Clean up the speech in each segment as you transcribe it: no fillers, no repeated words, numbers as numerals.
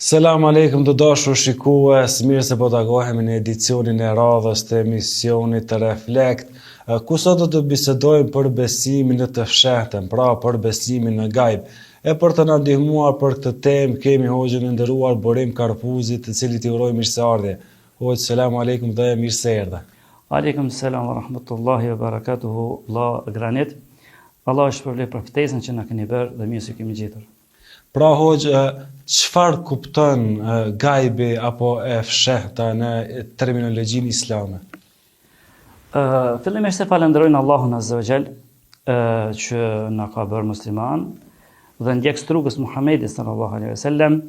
Selam aleikum të dashur shikues, mirë se po takohemi në edicionin e radhës të emisionit të Reflekt, ku sot do të bisedojmë për besimin në të fshehtën, pra për besimin në gajb. E për të na ndihmuar për këtë temë kemi hoxhën e nderuar Burim Karpuzi, të cilit i uroj mirëseardhje. Hoxh, selam aleikum dhe mirë se erdha. Aleikum selam wa rahmatullahi wa barakatuhu, Allah granit. Allah është shpërblet për ftesën që na keni bërë dhe mirë se kemi gjetur. Pra hoxh, çfarë kupton gajbi apo e fshehta në terminologjinë islame? Fillimisht se falenderojnë Allahun Azza wa Jall që na ka bërë musliman dhe ndjekës rrugës Muhamedit sallallahu alaihi wasallam.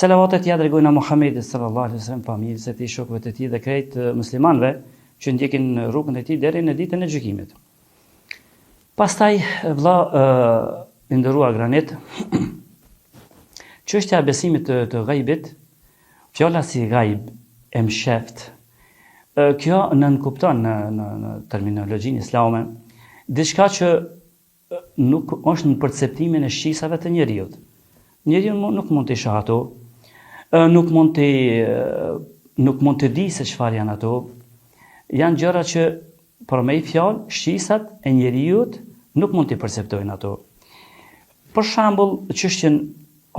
Selavatet ja dërgojnë Muhamedit sallallahu alaihi wasallam, familjes së tij, shokëve të tij dhe krejt muslimanëve që ndjekin rrugën e tij deri në ditën e gjykimit. Pastaj vëlla i nderuar granit, çështja e besimit të gajbit, fjala si gajb, e msheft, kjo nënkupton në terminologjinë islame diçka që nuk është në perceptimin e shqisave të njeriut. Njeriu nuk mund të shoh ato, nuk mund të di se çfarë janë ato. Janë gjëra që për me i fjalë shqisat e njeriut nuk mund të perceptojnë ato. Për shembull, çështjen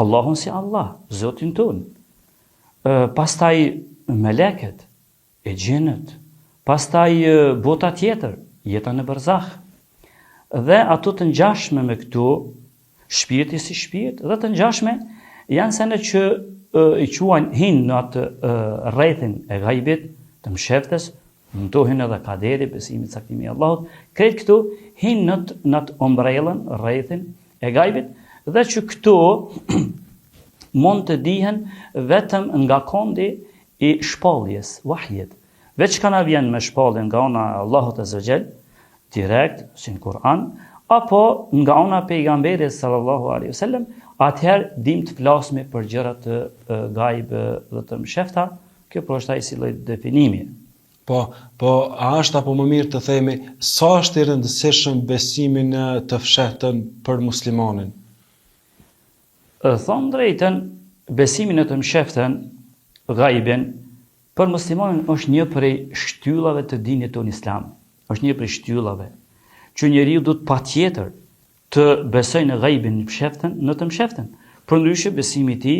Allahun si Allah, Zotin ton. Pastaj meleket, e xhenët, pastaj bota tjetër, jeta në barzakh. Dhe ato të ngjashme me këtu, shpirti si shpirt, dhe të ngjashme janë sene që i quajnë hin në atë rrethin e gajbit, të msheftës, mundohen edhe kaderi, besimi caktimi i Allahut, krejt këtu hin në atë ombrellën, rrethin e gajbit, dhe që këtu mund të dihen vetëm nga kondi i shpalljes, wahjet. Veç ka na vjen me shpallje nga ona Allahut Azza wa Jall, direkt, si në Kur'an, apo nga ona pejgamberit sallallahu alaihi wasallam, atëherë dim të flasmi për gjëra të gajb dhe të mshefta. Kjo po është ai si lloj definimi. Po, a është apo më mirë të themi, sa është i rëndësishëm besimi në të fshehtën për muslimanin? Thonë drejtën, besimi në të msheftën, gajbin, për muslimanin është një prej shtyllave të dinit tonë islam. Është një prej shtyllave që njeriu duhet patjetër të besojë në gajbin në të msheftën. Përndryshe besimi i tij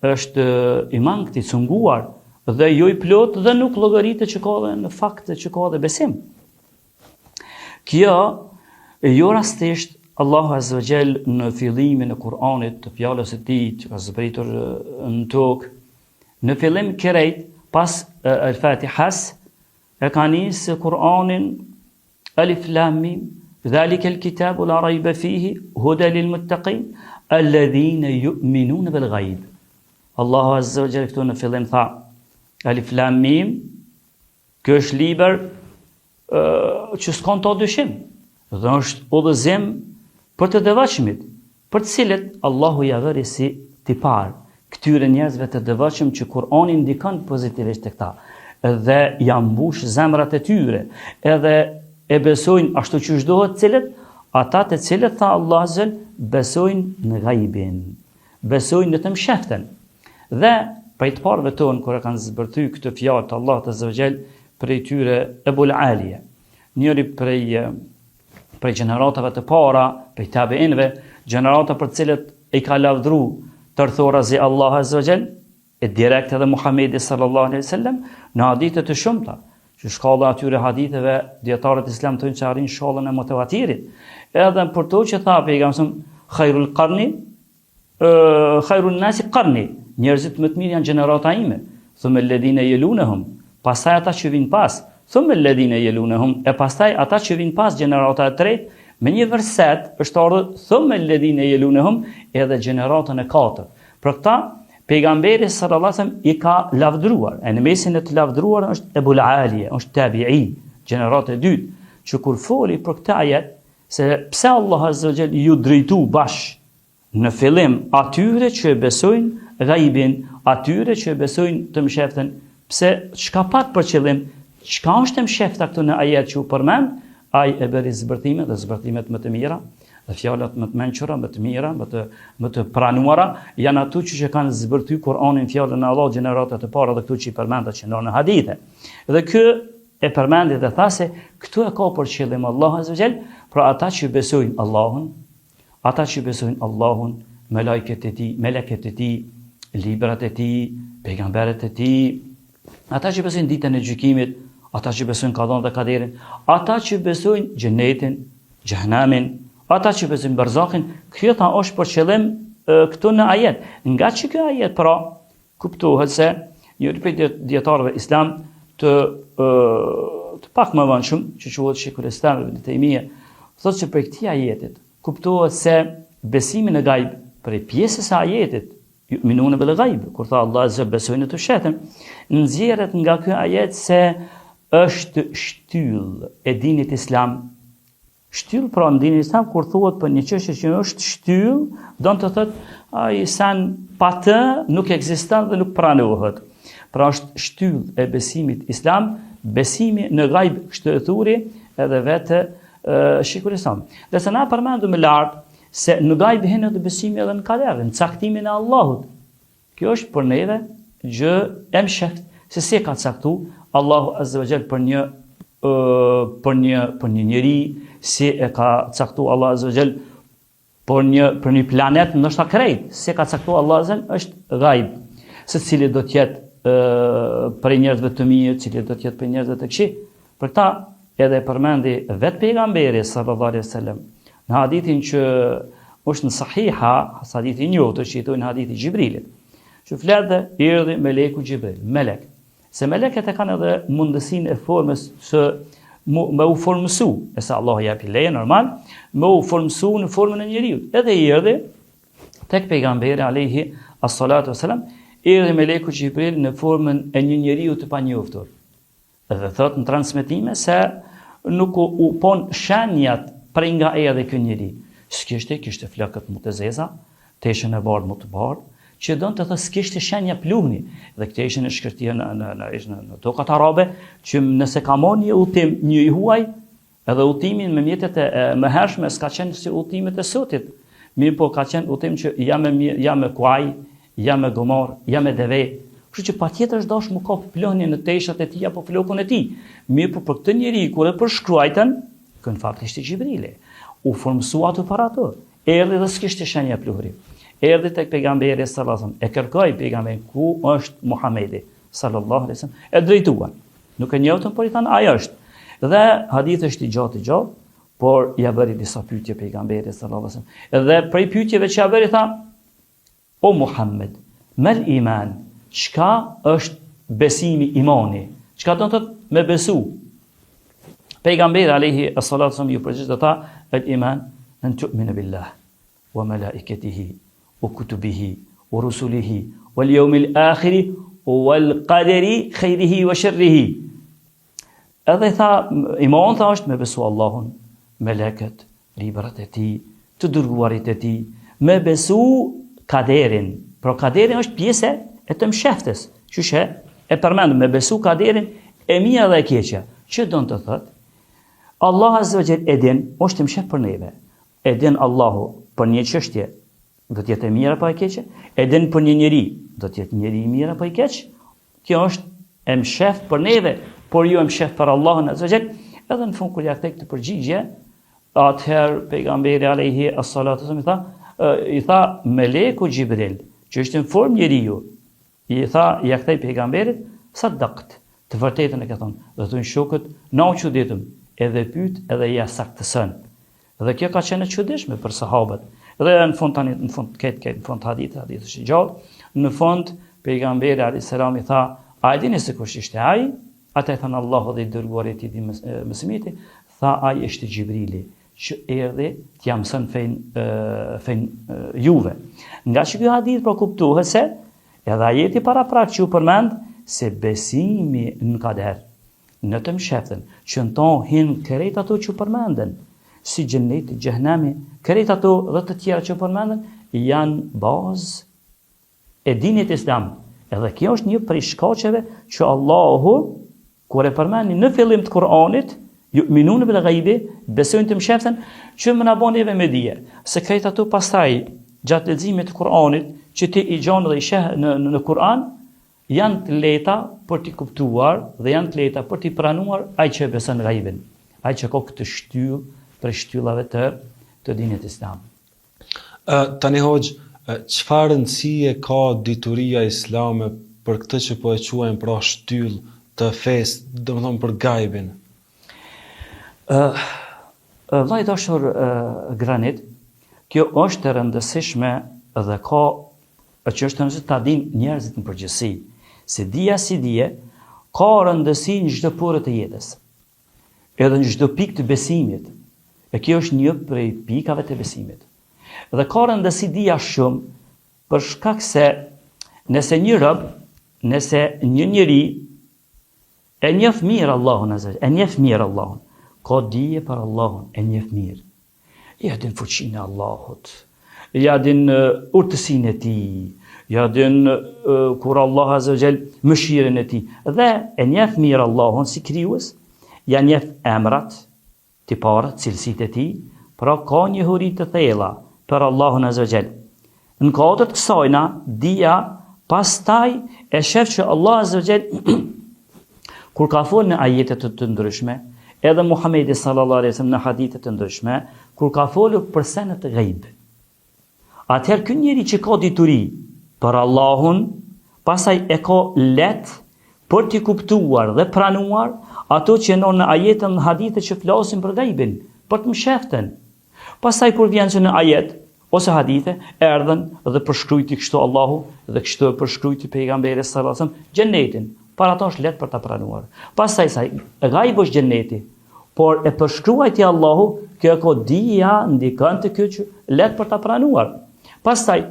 është i mangët, i cunguar dhe jo i plot dhe nuk llogaritet që ka dhe në fakt që ka dhe besim. Kjo jo rastisht Allahu Azza wa Jall në fillimin e Kur'anit të fjalës së tij që ka zbritur në tokë, në fillim krejt pas al-Fatihas e ka nisë Kur'anin Alif Lam Mim, dhalika al-kitabu la rayba fihi hudan lil-muttaqin alladhina yu'minuna bil-ghaib. Allahu Azza wa Jall këtu në fillim tha Alif Lam Mim, kjo është libër që s'ka të dyshim, dhe është udhëzim për të devotshmit, për të cilët Allahu ja vëri si tipar këtyre njerëzve të devotshëm që Kur'ani ndikon pozitivisht tek ta, dhe ja mbush zemrat e tyre, edhe e besojnë ashtu që çdohet cilët, ata të cilët tha Allahu Azza besojnë në gajbin, besojnë në të msheftën. Dhe prej të parëve tonë, kur e kanë zbërthy këtë fjalë të Allahut Azza wa Jall, prej tyre Ebul Aliya, njëri prej gjeneratave të para, prej tabiinëve, gjenerata për cilët i ka lavdru tërthorazi Allah Azza wa Jall, e direkt edhe Muhamedi sallallahu alaihi wasallam, në hadithe të shumta, që shkalla atyre haditheve dietarët islam thonë që arrin shkallën e mutawatirit. Edhe për to që tha pejgamberi khairun nasi qarni, njerëzit më të mirë janë gjenerata ime, thumma alladhina yalunhum, pastaj ata që vinë pas, thumma alladhina yalunhum, e pastaj ata që vinë pas gjenerata e tretë, me një verset është ardhur thumma alladhina yalunhum, edhe gjeneratën e katërt. Për këtë pejgamberi sallallahu alaihi wasallam i ka lavdruar. E në mesin e të lavdruar është Ebul Aliya, është tabi'i, gjenerata e dytë, që kur foli për këtë ajet se pse Allah Azza wa Jall ju drejtu bash në fillim atyre që besojnë gajbin, atyre që besojnë të msheftën, pse çka pat për qëllim, çka është e mshefta këtu në ajet që u përmend, ai e bëri zbërthime dhe zbërthimet më të mira, Dhe fjalët më të mençura, më të mira, më të pranuara janë ato që kanë zbërthy Kur'anin fjalën e Allahut gjeneratat e para dhe këtu që i përmendat që në hadithe. Dhe ky e përmendit dhe tha se këtu e ka për qëllim Allahu azza wa jall, pra ata që besojnë Allahun, meleket e tij, librat e tij, pejgamberet e tij, ata që besojnë ditën e gjykimit, ata që besojnë qadon dhe kaderin, ata që besojnë xhenetin, xhehenamin, ata që besojnë barzakin, kjo tha është për qëllim këtu në ajet. Nga që kjo ajet pra kuptohet se njëri prej dietarëve islam të pak më vonë që quhet Sheikhul Islam Ibn Taymiyah, thotë që për këtij ajetit kuptohet se besimi në gajb për pjesës së ajetit yu'minuna bil ghaib, kur tha Allah azza besojnë të fshehtën, nxjerret nga ky ajet se është shtyllë e dinit islam. Shtyllë pra në dinin islam, kur thuhet për një çështje që është shtyllë, do të thotë ai san pa të nuk ekziston dhe nuk pranohet. Pra është shtyllë e besimit islam, besimi në ghaib, kështu e thuri edhe vetë Sheikhul Islam. Dhe se na përmendu më lart se në ghaib hen edhe besimi edhe në kader, në caktimin e Allahut. Kjo është për neve gjë e msheft, se si ka caktu Allahu azza wa jall për një njeri, si e ka caktu Allah azza wa jall për një planet, ndoshta krejt, si e ka caktu Allah azza wa jall është ghaib, se cili do të jetë për njerëzve të mirë, cili do të jetë për njerëzve të këqij. Për ta edhe përmendi vetë pejgamberi sallallahu alaihi wasallam në hadithin që është në sahiha, hadithi i njohur që i thonë hadithi Xhibrilit, që fletë erdhi meleku Xhibril, melek. Se meleket e kanë edhe mundësinë e formës së me u formësu, e sa Allah japi leje normal, me u formësu në formën e njeriu. Edhe i erdhi tek pejgamberi alayhi as-salatu wassalam, erdhi meleku Xhibril në formën e një njeriu të panjohur. Edhe thot në transmetime se nuk u pon shenjat prej nga erdhi ky njeri. Kishte flokët më të zeza, teshën e bardhë më të bardhë, që donë të thë s'kishte shenja pluhni, dhe këte ishin në shkërtia në tokat arabe, që nëse ka mon një udhtim një i huaj, edhe udhtimin me mjetet e më hershme s'ka qenë si udhtimet e sotit, mirë po ka qenë udhtim që ja me kuaj, ja me gomar, ja me deve, kështu që patjetër është dash më kap pluhni në teshat e tij apo flokun e tij. Mirë po për këtë njeri kur e përshkruajtën, kënë fakt ishte Xhibrili, u formsua ato para ato, erdhi dhe s'kishte shenja pluhri. Erdhi tek pejgamberi sallallahu alaihi wasallam, e kërkoi pejgamberin ku është Muhamedi sallallahu alaihi wasallam, e drejtuan. Nuk e njohtën, por i thanë ai është. Dhe hadithi është i gjatë, por ja bëri disa pyetje pejgamberit sallallahu alaihi wasallam. Dhe prej pyetjeve që ja bëri tha: O Muhammed, mal iman? Çka është besimi, imani? Çka do të thotë me besu? Pejgamberi alaihi sallallahu wasallam ju përgjigj tha: El iman an tu'mina billah wa malaikatihi wa kutubihi wa rusulihi wal yawmil akhir wal qadari khairihi wa sharrihi. Edhe tha, iman tha është me besu Allahun, meleket, librat e tij, të dërguarit e tij, me besu kaderin. Pra kaderin është pjesë e të msheftës. Qyshe e përmendëm me besu kaderin e mira dhe e keqja. Që do të thotë? Allah azza wa jall e din, është mshef për neve. E din Allahu për një çështje do të jetë e mirë apo e keqe, e din për një njeri, do të jetë njeri i mirë apo i keq. Kjo është e mshef për neve, por ju e mshef për Allahun azza wa jall. Edhe në fund kur ja kthej këtë përgjigje, atëherë pejgamberi alayhi as-salatu wasallam i tha meleku Xhibril, që është në formë njeriu, i tha ja kthej pejgamberit, sadaqt, të vërtetën e ka thonë. Dhe thonë shokët, na u çuditëm, edhe pyet edhe ja saktëson. Dhe kjo ka qenë e çuditshme për sahabët. Dhe në fund hadith është i gjallë, në fund pejgamberi alayhis salam i tha: "A e dini se kush ishte ai?" Ata i thanë: "Allahu dhe i dërguari i tij mësimiti." Tha: "Ai është Xhibrili, që erdhi t'ja mëson fen juve." Nga që ky hadith po kuptohet se edhe ajeti paraprak që u përmend se besimi në kader, në të msheftën, që në ton hin krejt ato që u përmenden, si xheneti, xhehenami, krejt ato dhe të tjera që u përmenden, janë bazë e dinit islam. Edhe kjo është një prej shkaqeve që Allahu, kur e përmendi në fillim të Kur'anit, Yu'minun bil ghaibi, besojnë të msheftën që më na bën neve me dije. Se këto ato pastaj gjatë leximit të Kuranit që ti i gjon dhe i sheh në Kur'an janë të lehta për t'i kuptuar dhe janë të lehta për t'i pranuar ai që beson ghaibin, ai që ka këtë shtyllë për shtyllave të dinit islam. Tani hoxh, çfarë rëndësie ka dituria islame për këtë që po e quajmë pra shtyllë të fesë, domethënë për ghaibin? Vllai dashur Granit, kjo është e rëndësishme dhe ka që është rëndësishme ta dinë njerëzit në përgjithësi, se dija si dije ka rëndësi në çdo pore të jetës, edhe në çdo pikë të besimit. E kjo është një prej pikave të besimit. Dhe ka rëndësi dija shumë për shkak se nëse një rob, nëse një njeri e njeh mirë Allahun azza, e njeh mirë Allahun, ka dije për Allahun, e njeh mirë. Ja din fuqinë e Allahut, ja din urtësinë e tij, ja din kur Allah azza wa jall mëshirën e tij, dhe e njeh mirë Allahun si krijues, ja njeh emrat, tiparet, cilësitë e tij, pra ka një huri të thella për Allahun azza wa jall. Në kodët kësajna, dija pastaj e shef që Allah azza wa jall kur ka folë në ajetet të ndryshme, edhe Muhamedi sallallahu alaihi wasallam në hadithe të ndryshme, kur ka folur për senet të ghaib. Atëherë ky njeri që ka dituri për Allahun, pastaj e ka lehtë për t'i kuptuar dhe pranuar ato që janë në ajetën dhe hadithe që flasin për ghaibin, për të msheftën. Pastaj kur vjen që në ajet ose hadithe erdhen dhe përshkrujti kështu Allahu dhe kështu e përshkrujti pejgamberi sallallahu alaihi wasallam xhenetin. Para ato është lehtë për ta pranuar. Pastaj sa ghaib është xheneti, por e përshkruajti Allahu, kjo ka dija ndikon te kjo që lehtë për ta pranuar. Pastaj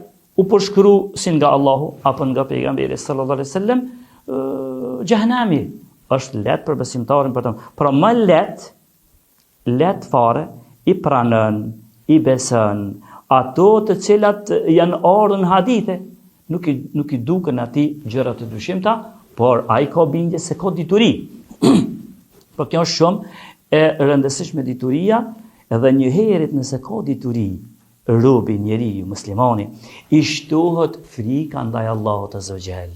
u përshkru si nga Allahu apo nga pejgamberi sallallahu alaihi wasallam xhehenami është lehtë për besimtarin për të. Pra më lehtë fare i pranon, i beson ato të cilat janë ardhur në hadithe, nuk i duken atij gjëra të dyshimta, por ai ka bindje se ka dituri. Por kjo është shumë e rëndësishme dituria, edhe një herët nëse ka dituri, robi, njeriu, muslimani, i shtohet frika ndaj Allahut azza wa jall.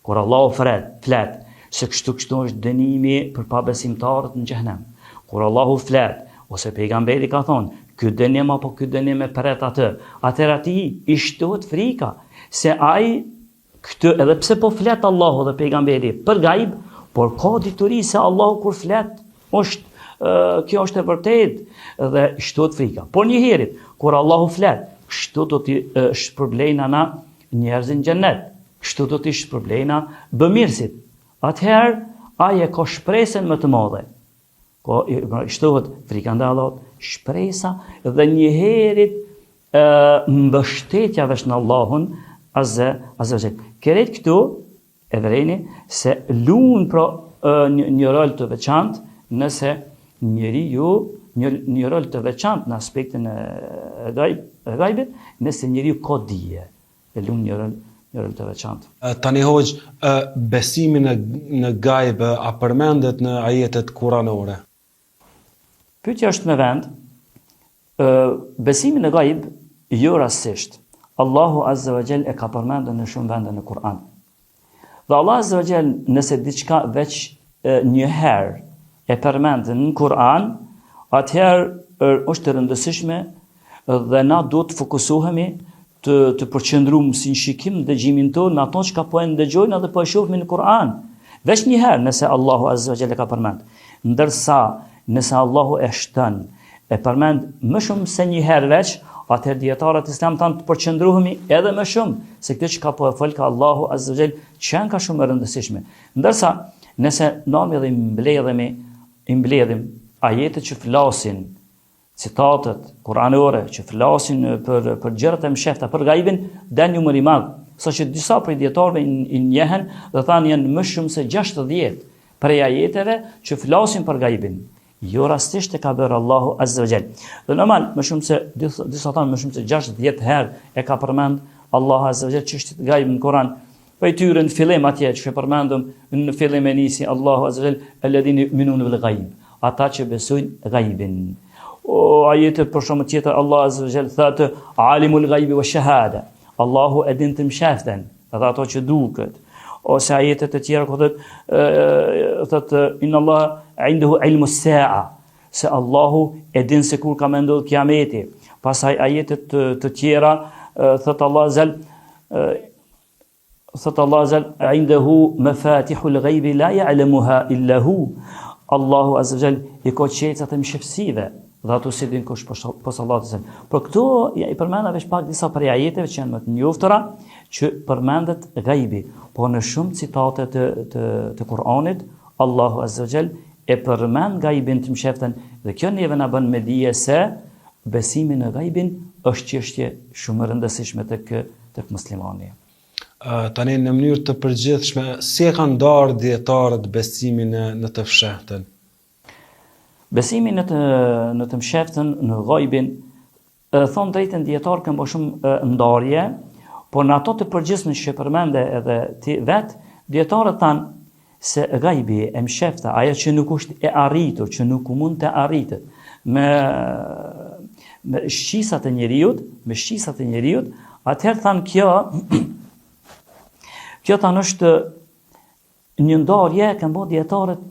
Kur Allahu flet se kështu është dënimi për pabesimtarët në xhenem. Kur Allahu flet ose pejgamberi ka thonë, ky dënim apo ky dënim e pret atë, atëherë atij i shtohet frika se ai këtë, edhe pse po flet Allahu dhe pejgamberi për ghaib, por ka dituri se Allahu kur flet, kjo është e vërtetë dhe shtohet frika. Por një herë kur Allahu flet, kështu do t'i shpërblejnë ana njerëzin xhennet, kështu do t'i shpërblejnë bëmirësit. Atëherë ai e ka shpresën më të madhe. Shtohet frika ndaj Allahut, shpresa dhe një herë mbështetja veç në Allahun azza wa jall. Kërret këtu e vërejni se luan pra një rol të veçantë nëse njeriu një rol të veçantë në aspektin e ghaibit, nëse njeriu ka dije, e luan një rol të veçantë. Tani hoxh, besimi në ghaib a përmendet në ajetet kuranore? Pyetja është me vend. Besimi në ghaib jo rastësisht. Allahu azza wa jall e ka përmendur në shumë vende në Kur'an. Dhe Allah azza wa jall nëse diçka veç një herë e përmend në Kur'an, atëherë është e rëndësishme dhe na duhet të fokusohemi të përqendruar si në shikim dëgjimin tonë në ato që po e ndëgjojnë edhe po e shohim në Kur'an. Veç një herë nëse Allahu azza wa jall e ka përmend. Ndërsa nëse Allahu e shton e përmend më shumë se një herë veç, atëherë dietarët islam tanë të përqendrohemi edhe më shumë se këtë që ka po e fol ka Allahu azza wa jall që ka shumë e rëndësishme. Ndërsa nëse nami dhe i mbledhim ajetet që flasin, citatet kuranore që flasin për gjërat e mshefta, për ghaibin, den numër i madh, saqë disa prej dietarëve i njehen dhe thanë janë më shumë se 60 prej ajeteve që flasin për ghaibin. Jo rastisht e ka bërë Allahu azza wa jall. Dhe normal, më shumë se disa thanë më shumë se 60 herë e ka përmend Allahu azza wa jall çështjet e ghaibit në Kur'an. Për tyre në fillim atje që përmendëm në fillim e nisi Allahu azza wa jall alladhina yu'minuna bil ghaib. ata që besojnë gajbin. Ajetet për shumë tjetër Allah azza wa jall thotë alimul ghaibi wa shahada. Allahu e din të msheften, edhe ato që duket. Ose ajetet e tjera ku thotë inna Allah indehu ilmu as-sa'a, se Allahu e din se kur ka me ndodhë kiameti. Pasaj ajetet të tjera thotë Allah azza indehu mafatihul ghaibi la ya'lamuha illa hu. Allahu azza wa jall i ka qecat e mshefsive dhe ato si din kush pas Allahut azza. Por këtu ja i përmenda veç pak disa prej ajeteve që janë më të njoftëra që përmendet gajbi, por në shumë citate të Kur'anit Allahu azza wa jall e përmend gajbin të msheften dhe kjo neve na bën me dije se besimi në gajbin është çështje shumë e rëndësishme tek muslimani. Tani në mënyrë të përgjithshme, si e kanë ndarë dietarët besimin në të fshehtën? Besimi në të msheftën, në gajbin, thonë drejtën dietarë kanë bërë shumë ndarje, por në ato të përgjithshme që përmende edhe ti vetë, dietarët thanë se gajbi e mshefta, ajo që nuk është e arritur, që nuk mund të arritet me shqisat e njeriut, atëherë thanë kjo thanë është një ndarje kanë bërë dietarët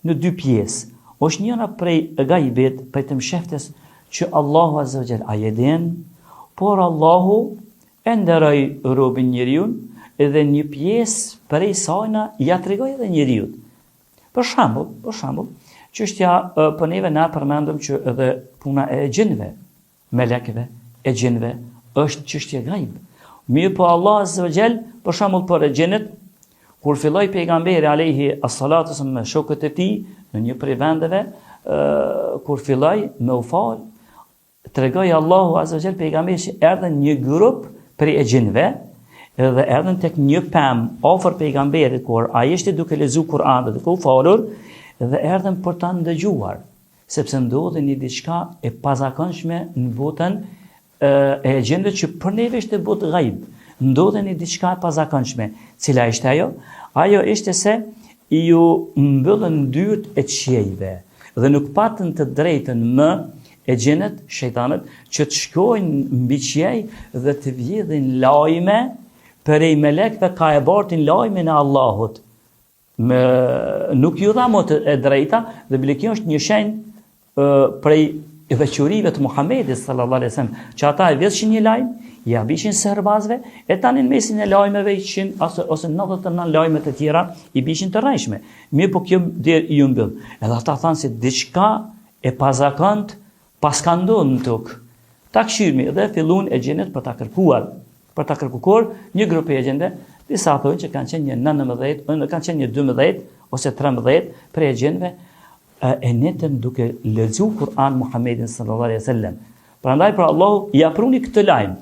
në dy pjesë. Është njëra prej gajbit, prej të msheftes që Allahu azza wa jall a e din, por Allahu e nderoj robën njeriun edhe një pjesë prej sajna ja tregoj edhe njeriut. Për shembull, çështja për neve na përmendëm që edhe puna e gjinëve, melekëve, e gjinëve është çështje gajb. Mirë po Allah azza wa jall, për shembull për e gjinët, kur filloi pejgamberi alayhi as-salatu me shokët e tij në një prej vendeve, kur filloi me u fal, tregoi Allahu azza wa jall pejgamberit që erdhën një grup prej e gjinëve, edhe erdhën tek një pemë afër pejgamberit kur ai ishte duke lexuar Kur'an dhe duke u falur, dhe erdhën për ta ndëgjuar, sepse ndodhej një diçka e pazakonshme në botën e gjinëve që për neve ishte botë gajb. Ndodhej një diçka e pazakonshme. Cila ishte ajo? Ajo ishte se ju mbyllën dyert e qiejve dhe nuk patën të drejtën më e gjinët, shejtanët, që të shkojnë mbi qiej dhe të vjedhin lajme prej melekëve ka e bartin lajmin e Allahut. Nuk ju dha më e drejta dhe bile kjo është një shenjë prej veçorive të Muhamedit sallallahu alaihi wasallam, që ata e vjeshin një lajm, ja bishin serbazve, e tani në mesin e lajmeve ishin ose 99 lajmet e tjera i bishin të rrejshme. Mirë po kjo der i mbyll. Edhe ata thanë se diçka e pazakont paska ndodhur në tokë. Ta këshirmi dhe fillun e gjenet për ta kërkuar një grup e gjende, disa thonë që kanë qenë një 19, kanë qenë një 12 ose 13 për e gjenve e netën duke lexuar Kur'an Muhammedin sallallahu alaihi wasallam. Prandaj për Allahu ja pruni këtë lajm.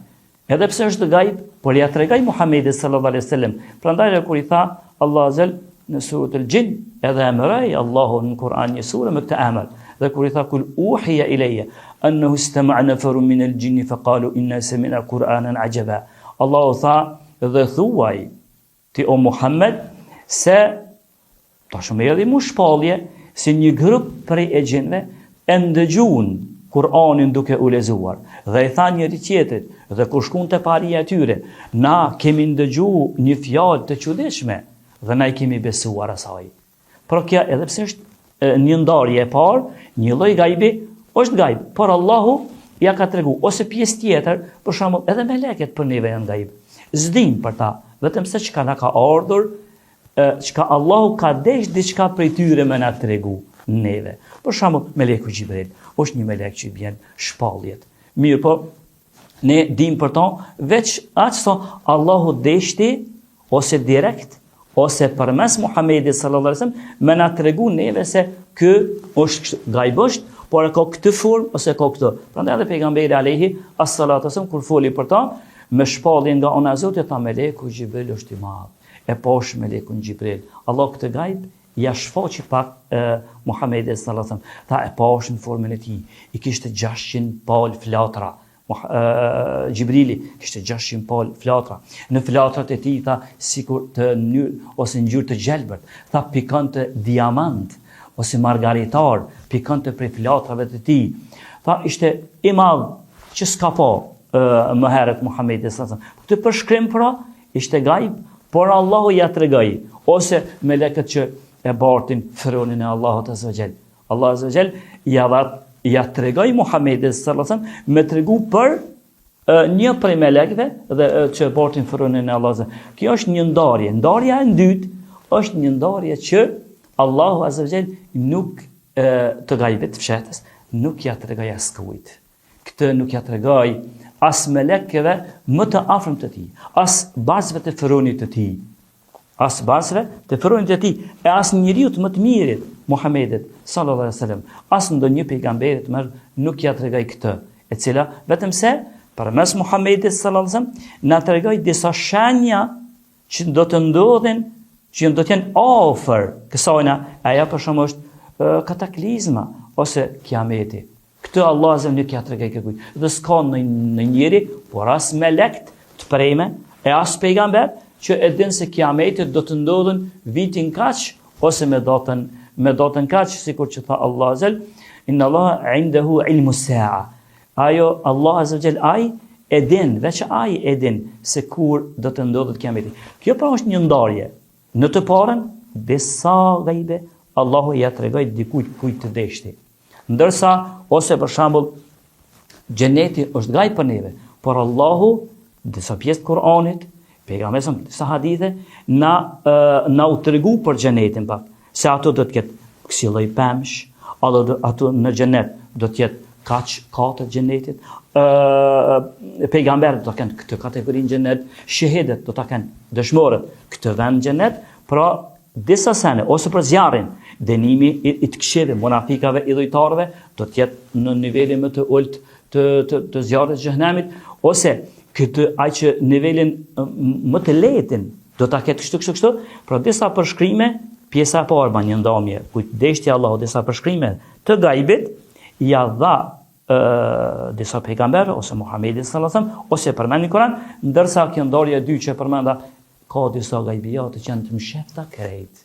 Edhe pse është gajb, por ja tregoi Muhammedit sallallahu alaihi wasallam. Prandaj kur i tha Allah azza në suratul Jin, edhe emëroi Allahu në Kur'an një sure me këtë emër. Dhe kur i tha kul uhiya ilayya annahu istama'a nafarun min al-jinn faqalu inna sami'na Qur'anan ajaba. Allahu tha dhe thuaj ti o Muhammed se tashmë edhe mu shpallje se një grup prej e gjinëve e ndëgjuan Kur'anin duke u lexuar. Dhe i tha njëri tjetrit, dhe kur shkon te paria e tyre, na kemi ndëgjuar një fjalë të çuditshme dhe na i kemi besuar asaj. Por kjo edhe pse është një ndarje e parë, një lloj gajbi, është gajb, por Allahu ja ka tregu ose pjesë tjetër, për shembull, edhe melekët për neve janë gajb. Zdim për ta, vetëm se çka na ka ardhur, çka Allahu ka desh diçka prej tyre me na tregu neve. Për shembull, meleku Xhibril është një melek që vjen shpalljet. Mirë po, ne dim për to, veç aq sa Allahu deshti ose direkt ose përmes Muhamedit sallallahu alaihi wasallam me na tregu neve se ky është gajbosht, por ka këtë formë ose ka këtë. Prandaj edhe pejgamberi alayhi as-salatu wasallam kur foli për ta, me shpalljen nga ana e Zotit tha meleku Xhibril është i madh. E posh melekun Xhibril. Allah këtë gajb ja shfaqi pak Muhamedit sallallahu alaihi wasallam. Tha e posh në formën e tij. I kishte 600 pal flatra. Xhibrili kishte 600 pal flatra. Në flatrat e tij tha sikur të mënyrë ose ngjyrë të gjelbërt. Tha pikante diamant ose margaritar, pikante prej flatrave të tij. Tha ishte i madh që s'ka pa më herët Muhamedi sallallahu alaihi wasallam. Këtë përshkrim pra ishte gajb, por Allahu ja tregoi, ose melekët që e bartin Fironin e Allahut azza wa jall. Allah azza wa jall ja tregoi Muhamedit sallallahu alaihi wasallam me tregu për një prej melekëve dhe që bartin Fironin e Allahut. Kjo është një ndarje. Ndarja e dytë është një ndarje që Allahu azza wa jall nuk të gajbet fshehtës, nuk ja tregoi askujt. Këtë nuk ja tregoi as melekëve më të afërm të tij, as bazëve të Fironit të tij, as bazëve të Fironit të tij, e as njeriu më të mirit, Muhamedit sallallahu alaihi wasallam, as ndonjë pejgamberit më nuk ja tregoi këtë, e cila vetëm se përmes Muhamedit sallallahu alaihi wasallam na tregoi disa shenja që do të ndodhin, që do të jenë afër kësajna, ajo për shkak është kataklizma ose kiameti. Këtë Allah azza nuk ja tregoi kërkujt. Dhe s'ka në njeri, por as melekt të prejme, e as pejgamber, që e din se kiametit do të ndodhen vitin kaq, ose me datën kaq, sikur që tha Allah azza, inna Allah indahu ilmu sa'a. Ajo Allah azza jall ai e din, veç ai e din se kur do të ndodhet kiameti. Kjo pra është një ndarje. Në të parën, disa gajbe Allahu ja tregoi dikujt kujt të deshti. Ndërsa, ose për shembull, xheneti është gajb për neve, por Allahu, disa pjesë të Kur'anit, pejgamberi disa hadithe, na u tregu për xhenetin pak, se ato do të ketë këshillë i pemsh, ato në xhenet do të jetë kaq katër xhenetit, pejgamberët do të kenë këtë kategorinë xhenet, shehedet do ta kenë dëshmorët këtë vend xhenet, pra disa sene, ose për zjarrin, dënimi i të këshive, munafikave, idhujtarëve, do të jetë në nivelin më të ulët të zjarrit të xhenemit, ose këtë ai që nivelin më të lehtin do ta ketë kështu, pra disa përshkrime, pjesa e parë ma një ndamje, kujt deshti Allahu disa përshkrime të gajbit, ja dha disa pejgamberë, ose Muhamedi sallallahu alaihi wasallam, ose përmend në Kur'an, ndërsa kjo ndarje e dytë që përmenda, ka disa gajbijat që janë të mshefta krejt.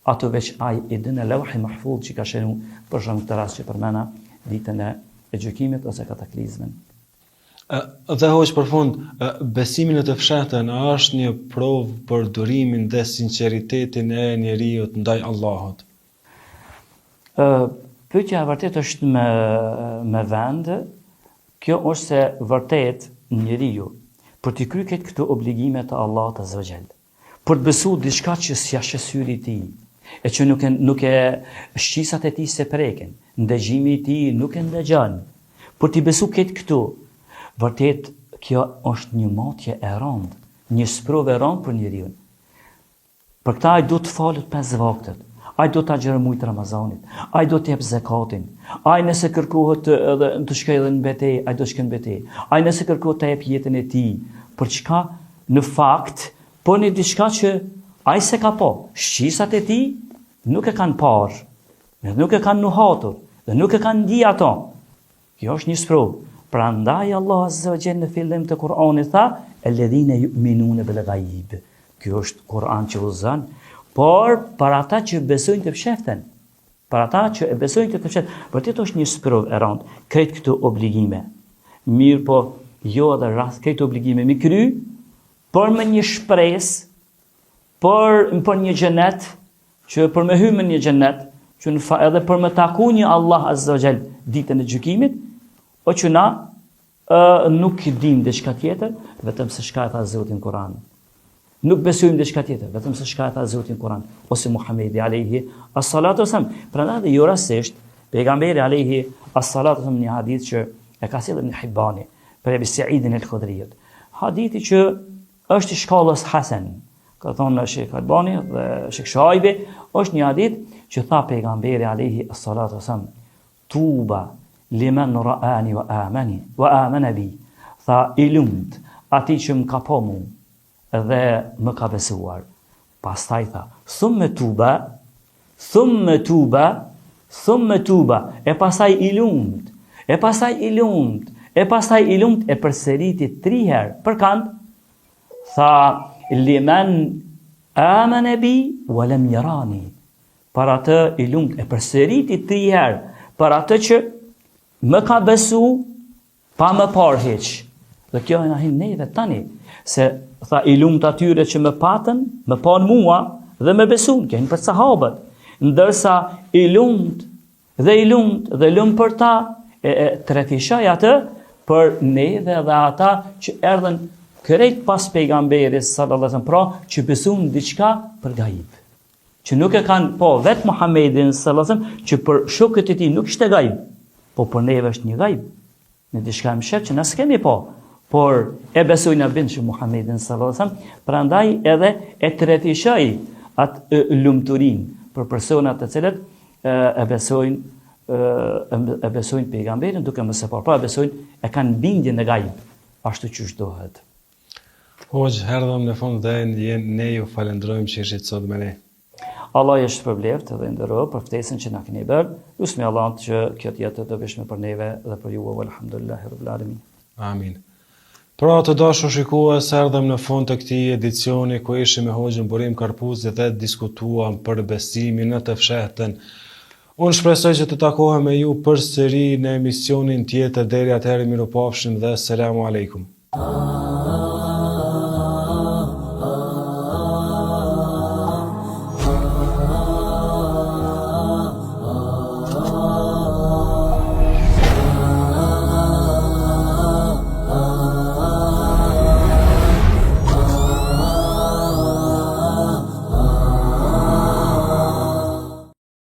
Ato veç ai i din e lawhi mahfuz që ka shenu për shkak të rast që përmena ditën e gjykimit ose kataklizmin. Dhe hoq për fund, besimin e të fshehtën është një provë për durimin dhe sinqeritetin e njeriut ndaj Allahut. Pyetja e vërtet është me vend, kjo është se vërtet njeriu për të kryer këto obligime të Allahut azza wa jall, për të besuar diçka që s'ja syri i tij, e që nuk e shqisat e tij se preken, ndëgjimi i tij nuk e ndëgjon. Për të besuar këtu, vërtet kjo është një matje e rëndë, një sprovë e rëndë për njeriu. Për këtë ai do të falet 5 vaktet. Ai do të agjerë mujtë Ramazanit, ai do të jep zakatin, ai nëse kërkohet edhe të shkojë edhe në betejë, ai do të shkojë në betejë, ai nëse kërkohet të jep jetën e tij, për çka në fakt, po në diçka që ai se ka pa, shqisat e tij nuk e kanë parë, nuk e kanë nuhatur, dhe nuk e kanë di ato. Kjo është një sprovë. Prandaj Allah azza wa jalla në fillim të Kur'anit tha, "Alladhina yu'minuna bil ghaib." Kjo është Kur'an që uzon. Por për ata që besojnë të fshehtën, për ata që e besojnë të fshehtën, vërtet është një sprovë e rëndë, krejt këto obligime. Mirë po, jo edhe rast këto obligime mi kry, por me një shpresë, për një xhenet, që për me hyrë në një xhenet, që edhe për me taku një Allah azza wa jall ditën e gjykimit, o që na nuk dim diçka tjetër, vetëm se çka e tha Zoti në Kur'an. Nuk besojmë diçka tjetër, vetëm se çka e tha Zoti në Kur'an ose Muhamedi alayhi as-salatu wasalam. Prandaj jo rastisht pejgamberi alayhi as-salatu wasalam një hadith që e ka sjellë Ibn Hibani për Ebi Sa'idin al-Khudriyut. Hadithi që është i shkallës hasan. Ka thonë Sheikh Albani dhe Sheikh Shaibi, është një hadith që tha pejgamberi alayhi as-salatu wasalam: "Tuba liman ra'ani wa amana bi." Tha i lumt atij që më ka pa mua dhe më ka besuar. Pastaj tha, thumme tuba, e pastaj i lumt, e përsëriti 3 herë. Për kënd, tha, liman amana bi wa lam yarani. për atë i lumt, e përsëriti 3 herë, për atë që më ka besu, pa më parë heq. Dhe kjo e na hin neve tani, se tha i lumt atyre që më patën, më panë mua dhe më besun, kjo hin për sahabët. Ndërsa i lumt dhe lumt për ta, tretishaj atë për neve dhe ata që erdhen kërejt pas pejgamberit sallallahu alaihi wasallam, pra që besun diçka për gaib. Që nuk e kanë vetë Muhammedin sallallahu alaihi wasallam, që për shokët e tij nuk ishte gaib, po për neve është një gaib. Në diçka më shet që na s'kemi por e besojnë bind që Muhammedin sallallahu alaihi wasallam, prandaj edhe e tretishoj atë lumturin për personat të cilët e besojnë pejgamberin duke mos e parë, pra e besojnë, e kanë bindjen në gaib, ashtu që dohet. Hoxh, erdhëm në fund dhe ne ju falenderojmë që ishit sot me ne. Allah është përbleft dhe ndëroj për ftesën që na keni bërë. Lusmi Allah që kjo të jetë të dobishme për neve dhe për ju, walhamdulillahi rabbil alamin. Amin. Pra të dashur shikues, erdhëm në fund të këtij edicioni ku ishim me Hoxhën Burim Karpuzi dhe diskutuam për besimin në të fshehtën. Unë shpresoj që të takohem me ju përsëri në emisionin tjetër. Deri atëherë, mirupafshim dhe selamu alaikum.